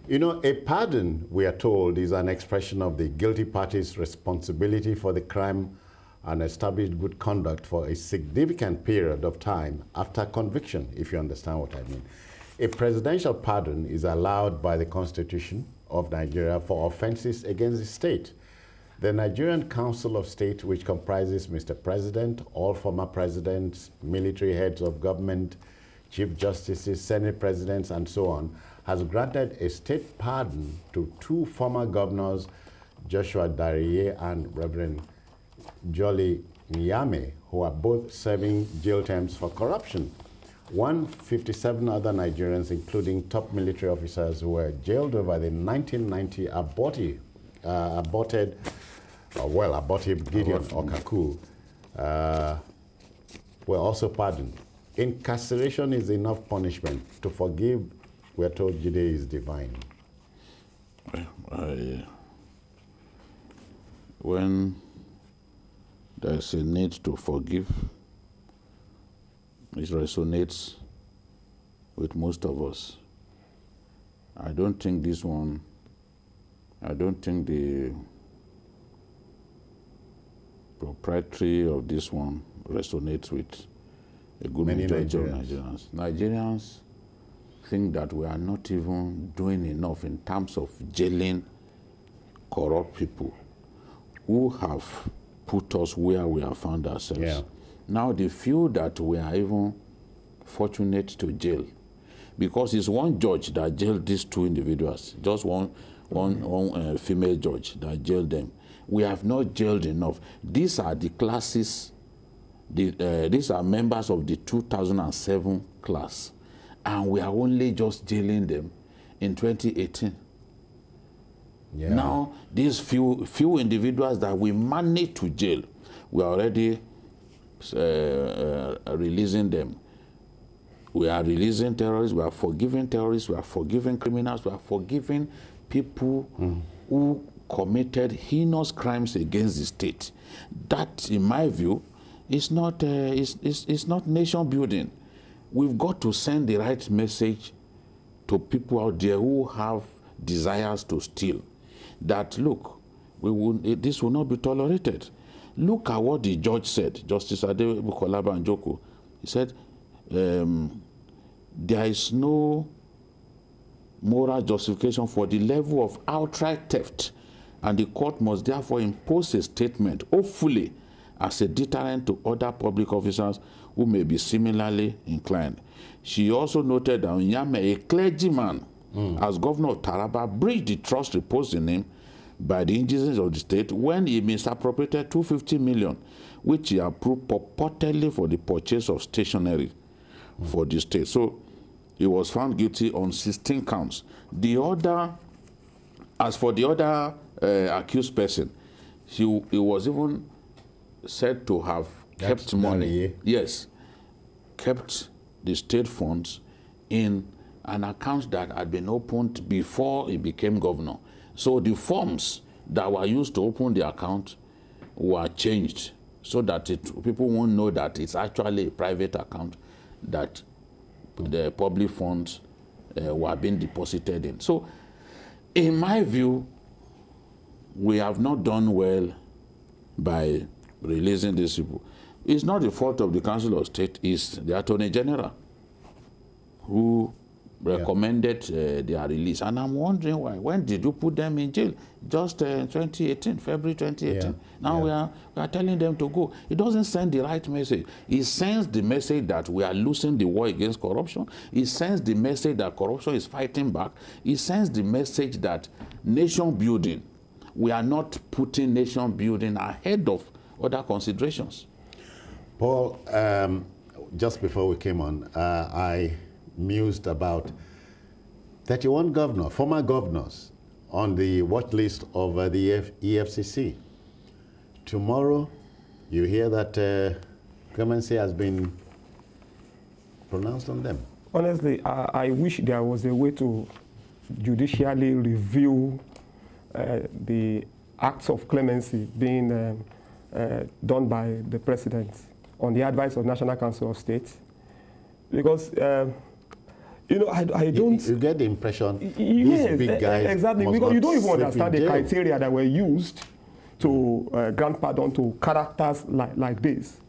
You know, a pardon, we are told, is an expression of the guilty party's responsibility for the crime and established good conduct for a significant period of time after conviction, if you understand what I mean. A presidential pardon is allowed by the Constitution of Nigeria for offenses against the state. The Nigerian Council of State, which comprises Mr. President, all former presidents, military heads of government, chief justices, senate presidents, and so on, has granted a state pardon to 2 former governors, Joshua Dariye and Reverend Jolly Nyame, who are both serving jail terms for corruption. 157 other Nigerians, including top military officers who were jailed over the 1990 aborted Gideon Okaku, were also pardoned. Incarceration is enough punishment. To forgive, we are told, Jide is divine. When there's a need to forgive, it resonates with most of us. I don't think the proprietary of this one resonates with a good majority of Nigerians. Nigerians think that we are not even doing enough in terms of jailing corrupt people who have put us where we have found ourselves. Yeah. Now the few that we are even fortunate to jail, because it's one judge that jailed these 2 individuals, just one female judge that jailed them. We have not jailed enough. These are the classes, these are members of the 2007 class, and we are only just jailing them in 2018. Yeah. Now, these few individuals that we managed to jail, we are already releasing them. We are releasing terrorists, we are forgiving terrorists, we are forgiving criminals, we are forgiving people who committed heinous crimes against the state. That, in my view, is not nation building. We've got to send the right message to people out there who have desires to steal. That, look, this will not be tolerated. Look at what the judge said, Justice Adebukola Banjoko. He said, there is no moral justification for the level of outright theft, and the court must therefore impose a statement, hopefully, as a deterrent to other public officers who may be similarly inclined. She also noted that Nyame, a clergyman, as governor of Taraba, breached the trust reposed in him by the agencies of the state when he misappropriated 250 million, which he approved purportedly for the purchase of stationery for the state. So he was found guilty on 16 counts. As for the other accused person, he was even said to have kept money. Yes, kept the state funds in an account that had been opened before he became governor. So the forms that were used to open the account were changed so that people won't know that it's actually a private account that the public funds were being deposited in. So, in my view, we have not done well by releasing these people. It's not the fault of the Council of State, it's the Attorney General who recommended their release. And I'm wondering why. When did you put them in jail? Just 2018, February 2018. Yeah. Now we are telling them to go. It doesn't send the right message. It sends the message that we are losing the war against corruption. It sends the message that corruption is fighting back. It sends the message that nation building, we are not putting nation building ahead of other considerations. Paul, just before we came on, I mused about 31 former governors on the watch list of the EFCC. Tomorrow, you hear that clemency has been pronounced on them. Honestly, I wish there was a way to judicially review the acts of clemency being done by the president on the advice of National Council of State, because You know, I don't. You get the impression Yes, these big guys exactly. Because you don't even understand the criteria that were used to grant pardon to characters like this.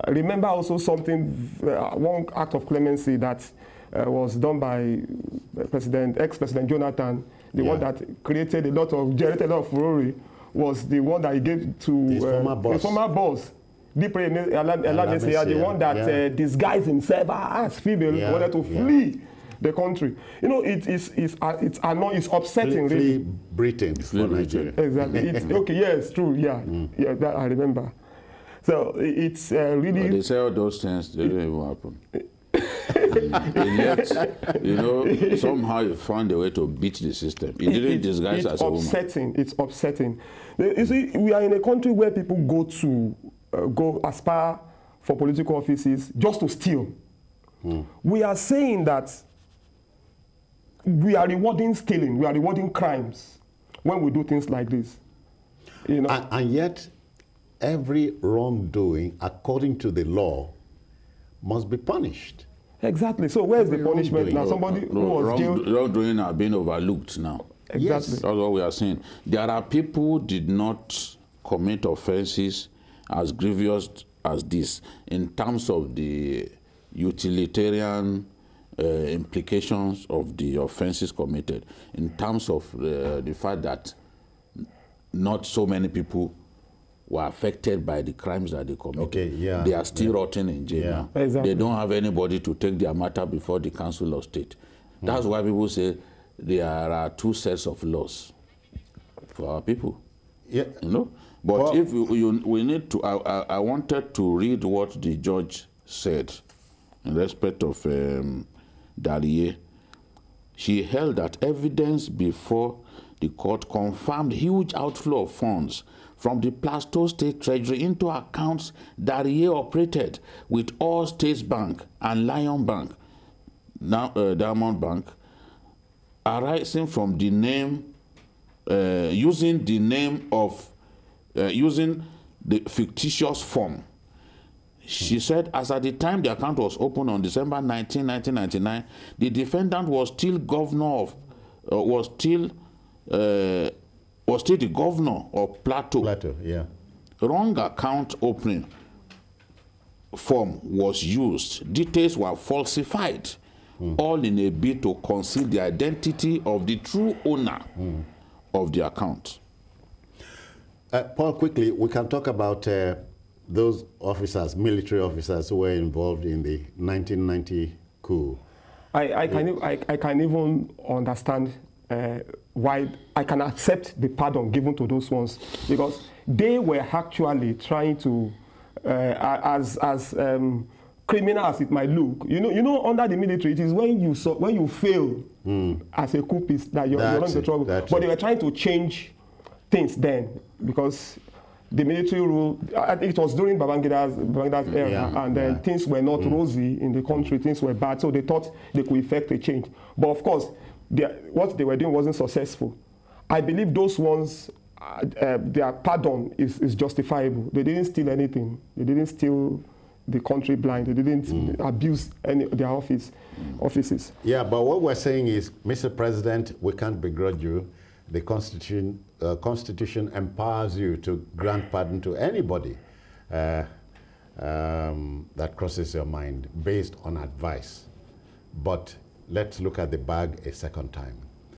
Remember also something, one act of clemency that was done by ex-President Jonathan, the one that generated a lot of furore, was the one that he gave to his former boss. The one that disguised himself as female, wanted to flee the country. You know, it's annoying, it's upsetting. Flee Britain for Nigeria. Exactly. Okay, yes, true. Yeah, yeah, that I remember. So it's really. But they say all those things, they don't even happen. Yet, you know, somehow you found a way to beat the system. It didn't disguise as a woman. It's upsetting. You see, we are in a country where people go aspire for political offices just to steal. We are saying that we are rewarding stealing, we are rewarding crimes when we do things like this. You know? And yet, every wrongdoing, according to the law, must be punished. Exactly. So where's the punishment now? Somebody who was jailed. Wrongdoing are being overlooked now. Exactly. Yes. That's what we are saying. There are people who did not commit offenses as grievous as this in terms of the utilitarian implications of the offenses committed, in terms of the fact that not so many people were affected by the crimes that they committed. Okay, yeah. They are still rotting in jail now. Exactly. They don't have anybody to take their matter before the Council of State. That's why people say there are two sets of laws for our people. Yeah. You know? But if we need to, I wanted to read what the judge said in respect of Dariye. She held that evidence before the court confirmed huge outflow of funds from the Plateau State Treasury into accounts Dariye operated with All States Bank and Lion Bank, now Diamond Bank, arising from the name, using the name of, using the fictitious form. She said, as at the time the account was opened on December 19, 1999, the defendant was still governor of, was still the governor of Plateau. Plateau, yeah. Wrong account opening form was used. Details were falsified, all in a bid to conceal the identity of the true owner of the account. Paul, quickly, we can talk about those officers, military officers who were involved in the 1990 coup. I can even understand why I can accept the pardon given to those ones, because they were actually trying to, as criminal as it might look, you know, under the military, it is when you fail as a coupist that you're not in trouble. But they were trying to change things then, because the military rule, it was during Babangida's era, and then things were not rosy in the country, things were bad, so they thought they could effect a change. But of course, what they were doing wasn't successful. I believe those ones, their pardon is justifiable. They didn't steal anything. They didn't steal the country blind. They didn't abuse their offices. Yeah, but what we're saying is, Mr. President, we can't begrudge you. The Constitution empowers you to grant pardon to anybody that crosses your mind based on advice. But let's look at the bag a second time.